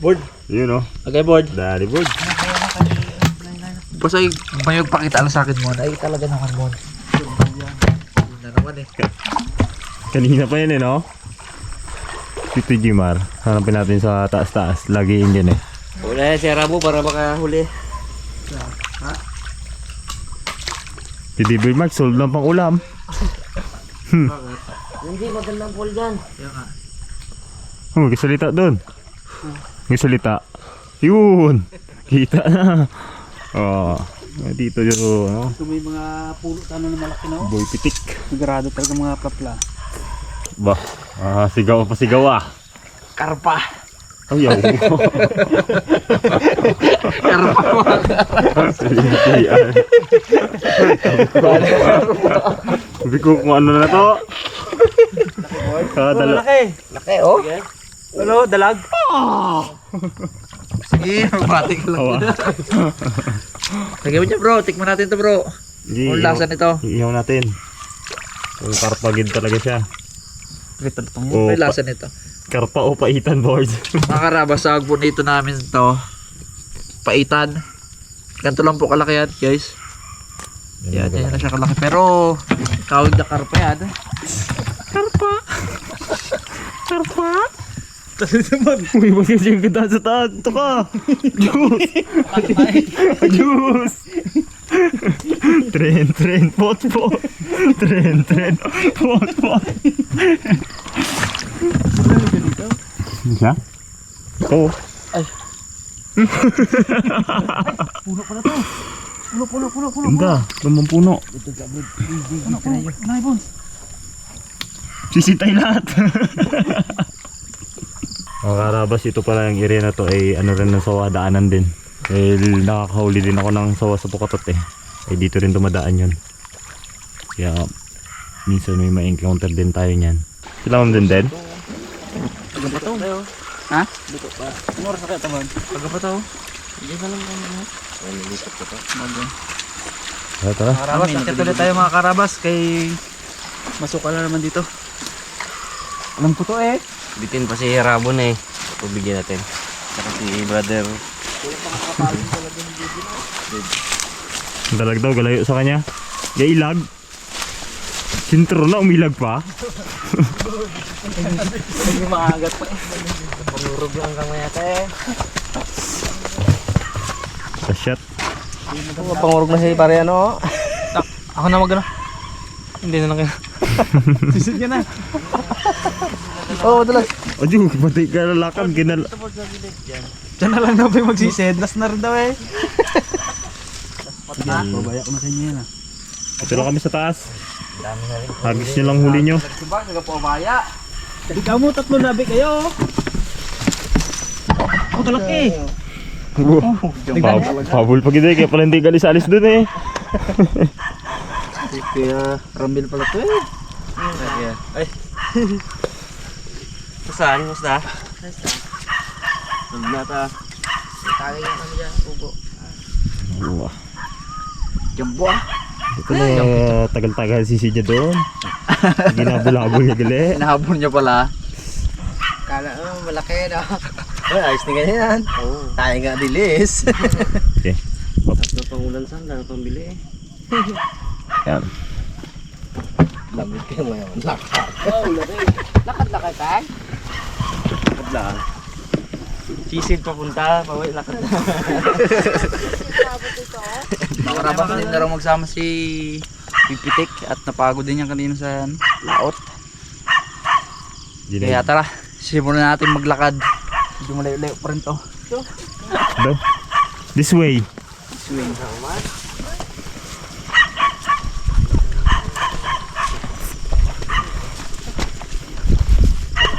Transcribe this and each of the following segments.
Board. Yun o. Okay, board. Daddy board. Basta may magpakita lang sa akin mo. Ay, talaga naman mo. Yun na naman eh. Kanina pa yun eh, no? Tito Jimar. Hanapin natin sa taas-taas. Lagi yun dyan eh. Wala si Rabo para makahuli. Si David Mark, sold lang pang ulam. Hindi, magandang pool dyan. Yan nga. Magsalita doon. Magsalita. Yun. Kita na. Oh. Dito yun. No? Ito may mga pulo tano na malaki na. Boy pitik. Sigurado talaga mga plapla. Bah. Sigaw pa sigaw ah. Karpa. Ayaw. Karpa mga Silintian. Sabi ko kung ano na to. Laki. laki oh. Ano, dalag? Sige, magbati ka lang. Awa. Lagyan mo dyan bro, tikman natin to bro. Ang lasa nito. Iyaw natin. Yung karpagid talaga siya. Oh, May lasa nito. Karpa o paitan board. Mga karabas, sa bonito namin to. Paitan. Ganito lang po kalaki yan guys. Yan na siya kalaki. Pero, tawag na karpa yan. Karpa. Karpa. Tapos naman. Uy, bakit yung ganda sa taag? Ito ka! Juice! Juice! Tren, pot. Tren, pot. Siya? Ito. Ay. Puno pala to. Puno. Ganda, lumang puno. Nay, Bon. Sisitay lahat. Mga karabas, ito pala yung area na to ay ano rin ng sawa, daanan din. Dahil nakakahuli din ako ng sawa sa Pukatot eh. Ay dito rin dumadaan yun. Kaya minsan may ma-encounter din tayo niyan. Sila din din? Ha? Dito pa. Ang oras na kaya taman? Pagka pa to. Hindi na lang ano. Ay, nilipat ko to. Tara. Karabas, nakita ulit tayo mga karabas kay masukal na naman dito. Alam ko to eh. Bitin pa si Rabon eh. Pabigyan natin. Saka si brother. Dalag daw, galayo sa kanya. Gailag. Sintro na, umilag pa. Hindi maagat pa. Pangurog lang kang mayata eh. Shot. Pangurog na si pare ano. Ako na magano. Hindi na lang kayo. Sisid ka na. Oo, dalas. Adyo, patay ka lalakad. Diyan na lang daw pa yung magsisid. Last na rin daw eh. Babaya ko na sa inyo yan ah. Ito lang kami sa taas. Hagis nyo lang huli nyo. Nagsibag, nagpapabaya. Ikaw mo, 3 nabi kayo. Oh, talaki. Pabul pa gina kaya pala hindi galis-alis dun eh. Kaya Ramil pala to eh. Ay. Saan? Musta? Nata. Tagay nga kami dyan, ubo. Wow. Jambo ah. Ito na tagal-tagal si Sidya doon. Ginabulabol niya gali. Hinahabol niya pala. Kala malaki na. Ay, ayos na ganyan. Oo. Tayo nga dilis. Okay. Tatlo pang ulan saan lang pambili eh. Yan. Lamit kayo ngayon. Lakad. Lakad-lakad ka? Lakad lang. Sisid papunta. Paway lakad na. Mga karabas, hindi na raw magsama si Pipitik at napagod din yan kanina sa laot. Kaya tara, simulan natin maglakad. Medyo malayo-layo pa rin to. This way. Swing.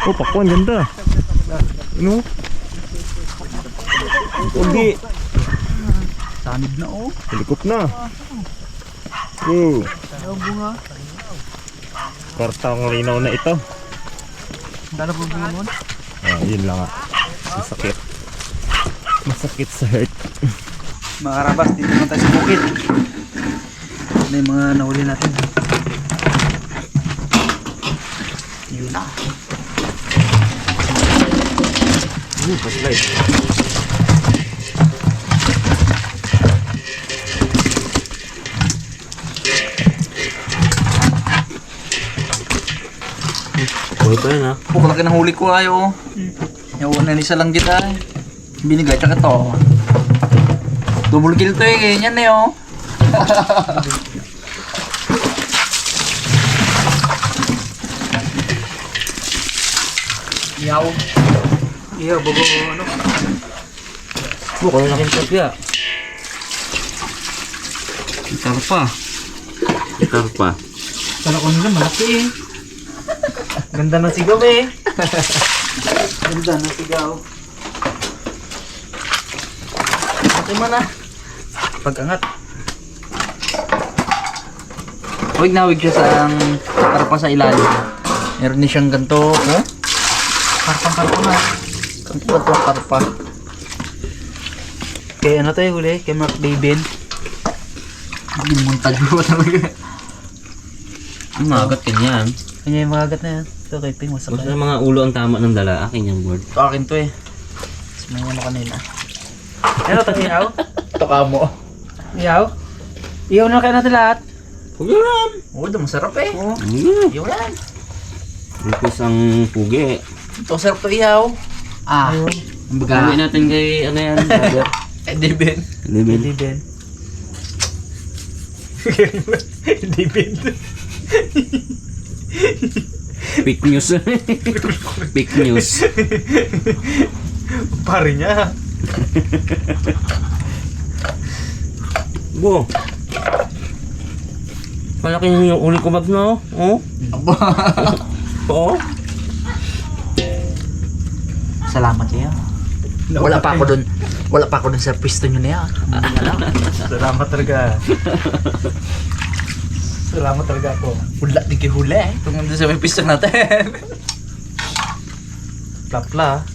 Oh, pakwan, ganda. No? Hindi. Sanib na oh. Helikop na. Oh. Ayaw bunga. Kartang linaw na ito. Dala po bunga mo. Ah, yun lang nga. Masakit. Masakit sa heart. Mga karabas, dito naman tayo sa bukid. Ano yung mga nahuli natin? Yun na. Flashlight. Buhay pa yun ha. Laki ng huli ko ayo. Yung una ni sa langgit ay. Binigay tsaka to. Double kill to eh. Ganyan na yun. Yaw. Yaw, bago ano. Bukan laking tapya. Itar pa. Itar pa. Kala ko nila malaki eh. Ganda ng sigaw eh. Ganda ng sigaw. Pati man na. Pag-angat. Huwag na huwag siya sa karpa sa ilalim. Meron din siyang ganito. Oh? Karpa na. Ganito karpa. Kaya ano tayo huli? Kay Mark David. Hindi montage mo talaga. Ang magat kanyan. Kanya yung mga agat na yan. Ito kay Ping, masakay. Basta mga ulo ang tama ng dala. Akin yung board. Ito akin to eh. Mas may ano kanina. Ano ito, iyaw? Ito ka mo. Iyaw? Iyaw na kayo natin lahat. Pugi yan! Oo, ito masarap eh. Oo. Iyaw yan. Ipis ang pugi. Ito sarap to iyaw. Ah. Ang baga. Gawin natin kay ano yan, brother. Edibin. Libin. Edibin. Edibin. Fake news. Fake news. Pare niya. Bo. Malaki yung uli ko bag na oh. Aba. Oo. Salamat ya. Wala pa ako dun. Wala pa ako dun sa pwesto nyo na yan. Salamat talaga. Salamat talaga ako. Hula, di kayo huli eh. Kung nandun sa may pwesto natin. Plapla.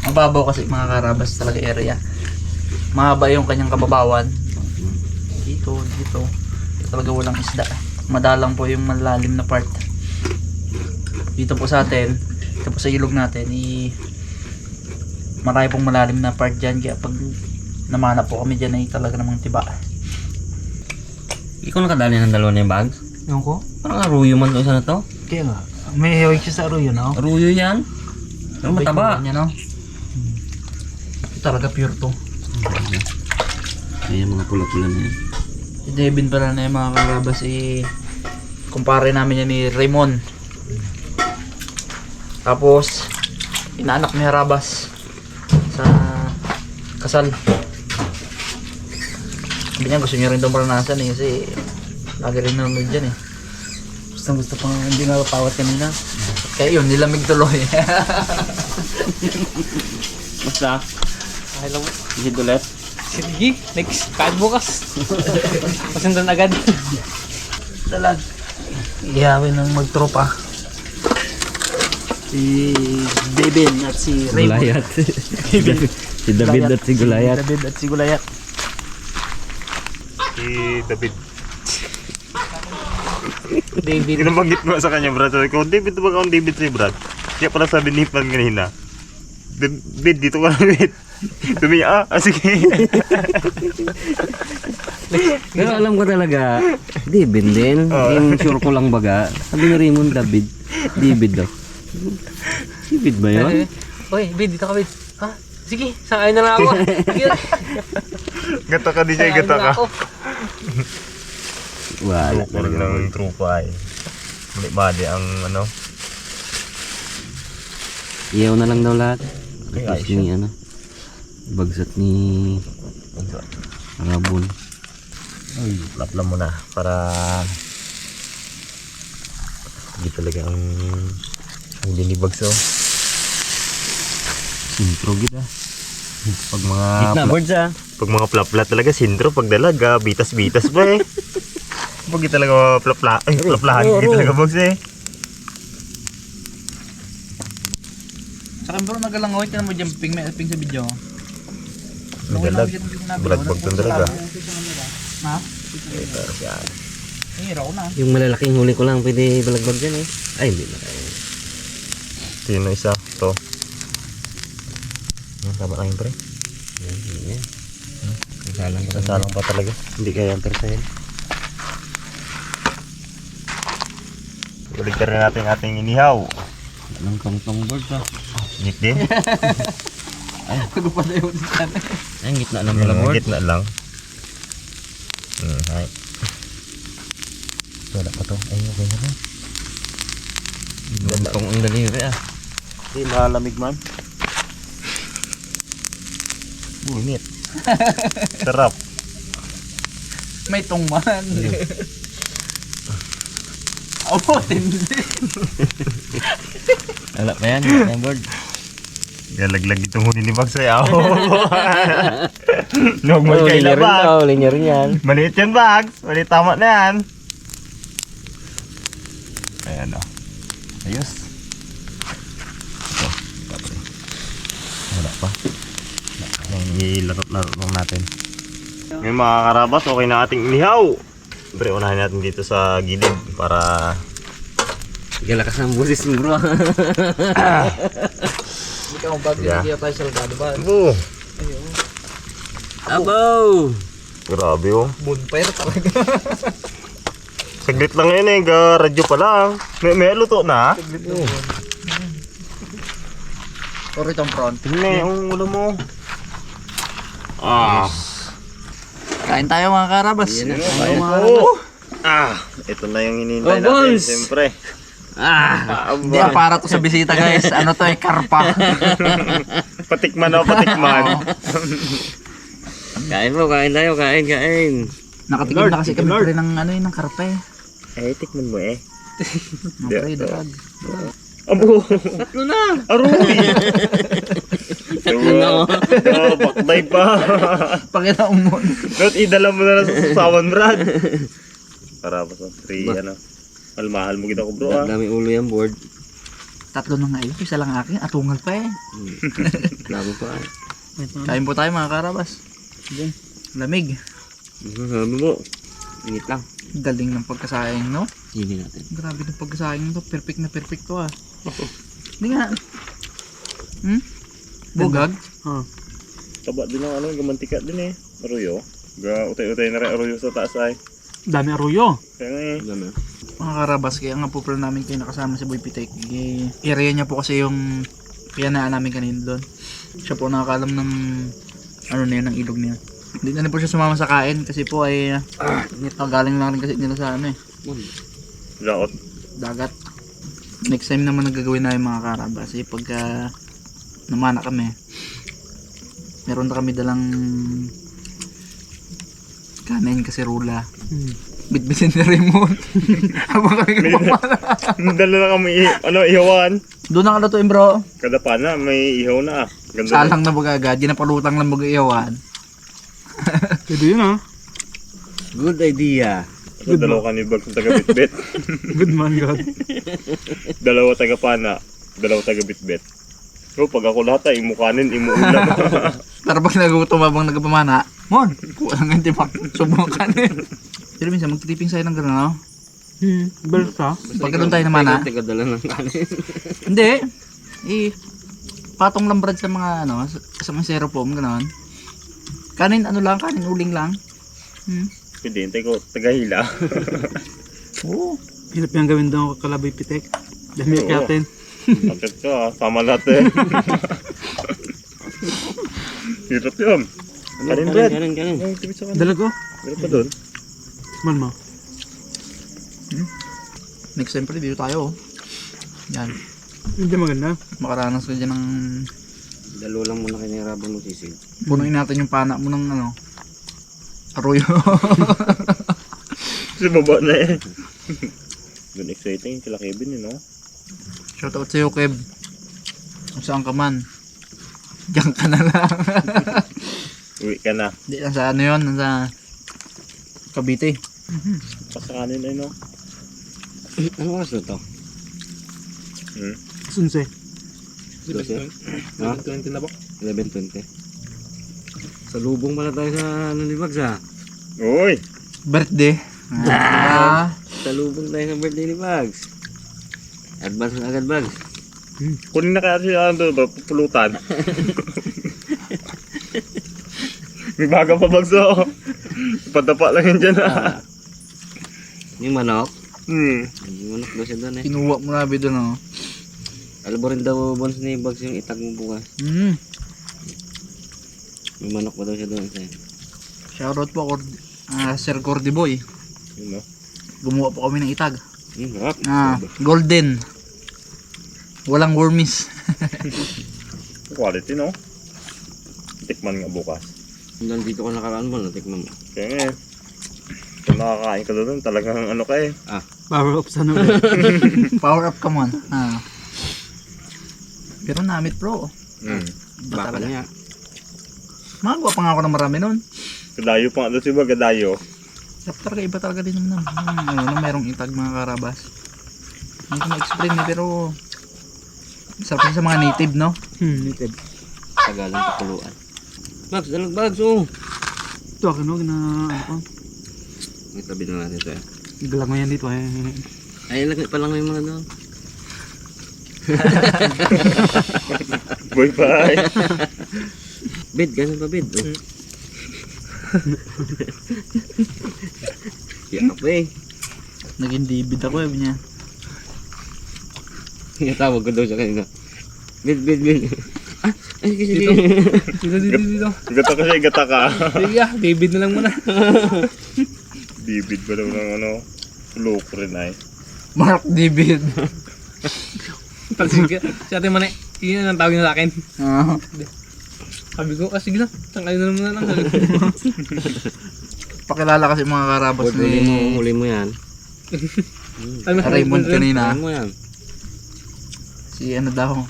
Ang babaw kasi mga karabas talaga area. Mahaba yung kanyang kababawan. Dito. Talaga walang isda. Madalang po yung malalim na part. Dito po sa atin, dito po sa ilog natin, marami pong malalim na part dyan. Kaya pag namana po kami dyan ay talaga namang tiba. Ikaw nakadali ng dalawa na yung bag? Yung ko? Parang aruyo man to isa na to. Kaya nga. May hawig siya sa aruyo na. Aruyo yan. Pero mataba. Yan, no? Ito talaga pure to. Ayan mga pula-pula na yan. Si Devin pala na yung mga karabas kumpare namin yan ni Raymond. Tapos inaanak ni Harabas sa kasal. Sabi niya gusto niya rin itong maranasan eh, kasi lagi rin nanonood dyan eh. Gusto pang hindi nga pawat kanina. Kaya yun, nilamig tuloy. Basta. Hello. Is it ulit? Sige, next. Kain bukas. Pasundan agad. Talag. Iyawin ng magtropa. Si Devin at si Raymond. Gulayat. Si David at si Gulayat. David at si Gulayat. Si David. David. Inabanggit mo sa kanya, Brad. Sabi ko, David, ba ka David si Brad? Kaya pala sabi ni Pan kanina, David, dito ka David. Sabi niya, sige. Pero alam ko talaga, David din. Yung sure ko lang baga. Sabi ni Raymond, David daw. David ba yun? Oy, Bid, dito ka, Bid. Ha? Sige, sakain na lang ako. Sige. Gata ka, DJ, gata ka. Wala Loko talaga. rin ng trupa eh. Mali ang ano. Iyaw na lang daw lahat. Ay, At least ni ano. Bagsat ni Rabon. Uy, lapla mo na para hindi talaga ang dinibag so. Sintro gid ah. Pag mga Gitna birds ah. pag mga plapla talaga sintro pag dalaga bitas-bitas ba eh. Pag di talaga plaplahan di talaga box eh. Saka bro, nagalangoy. Tinan mo dyan, ping sa video. Nagalag. Bulagbag tong dalaga. Ha? Ito siya. Hiraw na. Yung malalaking huli ko lang pwede balagbag dyan eh. Ay, hindi na kaya. Sino isa? To. Tama lang yung pre. Yan. Sasalang pa talaga. Hindi kaya ang persahin. Ulit rin natin ating inihaw. Anong kamtong birds ah. Ngit din. Tago pa na yun sa Ay, gitna ng mga birds. Gitna lang. Hay. Wala pa to. Ay, okay na lang. Gantong ang daliri ah. Hindi malamig man. Init. Sarap. May tungman. Oh, tindi. Wala pa yan, gitna ng bird. Galaglag itong huli ni Bags ay ako. Huwag mo kayo na Bags. Huli niya rin yan. Maliit yan Bags. Maliit tama na yan. Ayan o. Ayos. Ito. Wala pa. Yung ilarot-larot lang natin. Ngayon mga karabas, okay na ating inihaw. Siyempre, unahin natin dito sa gilid para... Galakas ng busis mo bro. Hindi ka mabag, Yeah. hindi tayo salgado ba? Oh, Abaw! grabe oh. Bonfire talaga. Saglit lang yun eh, radyo pa lang. May luto na. Or itong front. Tingnan yung ulo mo. Ah. Kain tayo mga karabas. Oh. Ito na yung hinihintay natin, Bones! siyempre. Hindi para to sa bisita guys. Ano to eh, karpa. Patikman o patikman. Kain mo, kain tayo, kain. Nakatikim na kasi kami pre ng ano yun, ng karpa eh. Eh, tikman mo eh. Okay, dalag. Abo! Tatlo na! Aroy! Bakbay pa. Pakita mo. Not idala mo na lang sa sasawan, Brad. Para pa sa 3, ano. Almahal mo kita ko, bro, ah. Dami ulo yan, board. Tatlo na nga yun. Isa lang akin. Atungal pa eh. Labo pa. Kain po tayo mga karabas. Lamig. Sabi mo, ingit lang. Galing ng pagkasayang no? Hindi natin. Grabe ng pagkasayang to. Perfect na perfect to ah. Hindi nga. Bugag? Taba din ang ano, gamantika din eh. Aruyo. Utay-utay na rin aruyo sa taas ay. Dami aruyo. Kaya nga eh. Dami. Mga karabas, kaya nga po pala namin kayo nakasama si Boy Pitek. Area niya po kasi yung piyanaan namin kanina doon. Siya po nakakalam ng ano na yun, ng ilog niya. Hindi na rin po siya sumama sa kain kasi po ay galing lang rin kasi nila sa ano eh, Laot. dagat. Next time naman nagagawin na yung mga karabas eh, pagka namana kami, meron na kami dalang kanin kasi rula. Bitbitin ni Raymond. Habang kami kapapala. Dala na kami, ihawan. Doon na kalatuin bro. Kada pa na, may ihaw na ah. Ganda na. Salang na baga agad, di na palutang lang baga iyawan. Pwede yun ah. Good idea. Dalawa kanibag sa taga-bitbit. Good man, God. Dalawa taga-pana. Dalawa taga-bitbit. So, pag ako lahat ay imukanin, imuulam. Para pag nagutom habang nagpamana, Mon, kuha lang tipak, subong kanin. Pero minsan magtitiping sa'yo ng gano'n, no? Balsa. Pagka doon tayo namana, Tigadala ng kanin. hindi. Patong lang brad sa mga, ano, sa mga styrofoam, gano'n. Kanin, ano lang, kanin uling lang. Pwede, hintay ko, taga-hila. Oo. Hirap yung gawin daw kalaboy pitek. Dami Oo. yakin. Sakit ka ah, sama natin. Hirap yun. Kanin, Brad. Kanin. Ay, tibit sa kanin. Dalago. Meron pa doon. Man mo. Next time pala, dito tayo. Yan. Hindi maganda. Makaranas ka dyan ng... Dalo lang muna kiniraban mo sisig. Punuin natin yung pana mo ng, ano, aroyo. Kasi baba na eh. Doon exciting sila Kevin yun, no? Shoutout sa'yo, Kev. Kung saan ka man. Diyan ka na lang. Uwi ka na. Hindi, nasa ano yun, nasa Cavite. Pasakanin ay no. Ano oras na to? Sunse. 12? Ha? 20 na po. 11:20. Sa lubong pala tayo sa ano ni Bags ha? Uy! Birthday. Ah, Sa lubong tayo sa birthday ni Bags. Advance na agad Bags. Kunin na kaya siya doon ba? Pupulutan. May baga pa bagso. Padapa lang yan dyan ah. Yung manok. Hmm. Yung manok daw siya doon eh. kinuha mo na ba doon, oh. Alam mo rin daw Bons ni Bags yung itag mo bukas. May manok pa daw siya doon sa'yo. Shoutout po, Sir Cordy Boy. Yun no. Gumawa po kami ng itag. Harap. Golden. Walang wormies. Quality no. Tikman nga bukas. Nandito ko nakaraan mo, natikman mo. Kaya nga eh. Kung nakakain ka doon, talagang ano ka eh. Power up sa ano. Power up ka man. Pero namit bro. Iba Baka talaga. niya. Magawa pa nga ako ng marami nun. Gadayo pa nga doon si Ba, gadayo. Talaga iba talaga din naman. Ano, merong itag mga karabas. Hindi ko ma-explain eh, pero sarap sa mga native, no? Native. Tagalang pakuluan. Bags, dalag Bags oh. Ito akin no, ano ko. May tabi na natin ito eh. Galang mo yan dito eh. Ay, lagay pa lang yung mga doon. Boy bye. Bid, ganun pa bid. Oh. Yak pa eh. Naging David ako eh, niya. Tawag ko daw siya kanina. Bid. Ay, sige. Dito. Gata ka siya, gata ka. Sige ah, David na lang muna. Bibid ba daw ng ano? Loko rin ay. Mark David. Sige, si ate Mane, yun ang tawag niya sa akin. Sabi ko, sige na, tanggalin na naman na lang. Pakilala kasi mga karabas Board, huli mo yan. Raymond kanina. Huli mo yan. Si ano daw,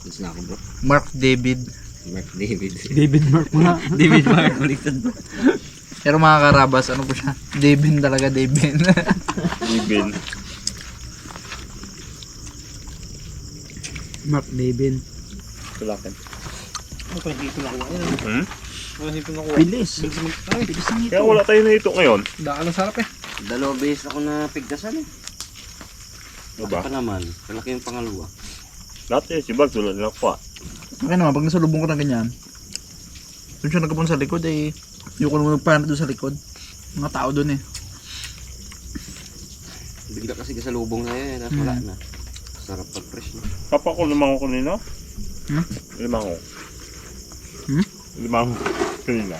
It's na ako bro. Mark David. Mark David. David Mark mo nga. David Mark, baliktad ba? Pero mga karabas, ano po siya? David talaga, David. Bibin. Mark David. Kulakan. Okay, dito na ako. Dito na ako. Bilis. Ay, Bilis na ito. Kaya wala tayo na ito ngayon. daan ang sarap eh. Dalawa beses ako na pigdasan eh. Ano ba? Pa naman, malaki yung pangalawa. Dati si Bags wala na pa. Okay naman, pag nasalubong ko ng ganyan, doon siya nagkapon sa likod eh. Yung ko naman nagpahanap doon sa likod. Mga tao doon eh. Bigla kasi kasalubong sa'yo eh, tapos wala na. Sarap pag-fresh na. Papa ko limang ko kanina. Limang ko. Limang ko kanina.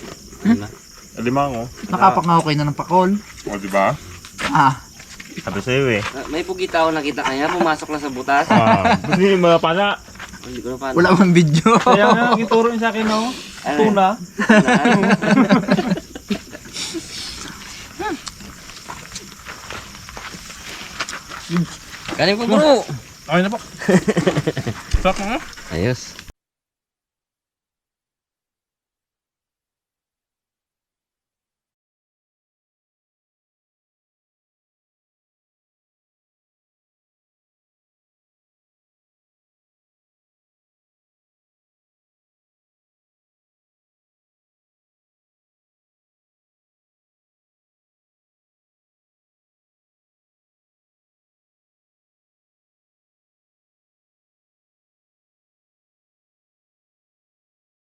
Wala. Limang ko. Nakapak nga ako kayo na ng pakol. O diba? Sabi sa'yo eh. May pugita ako nakita kanya, pumasok lang sa butas. Gusto niyo yung mga pana? Hindi ko na paano. Wala akong video. Kaya nga, ituro niya sa akin no. Ano? Tuna. Kanin po bro! Okay na po. Sarap nga. Ayos.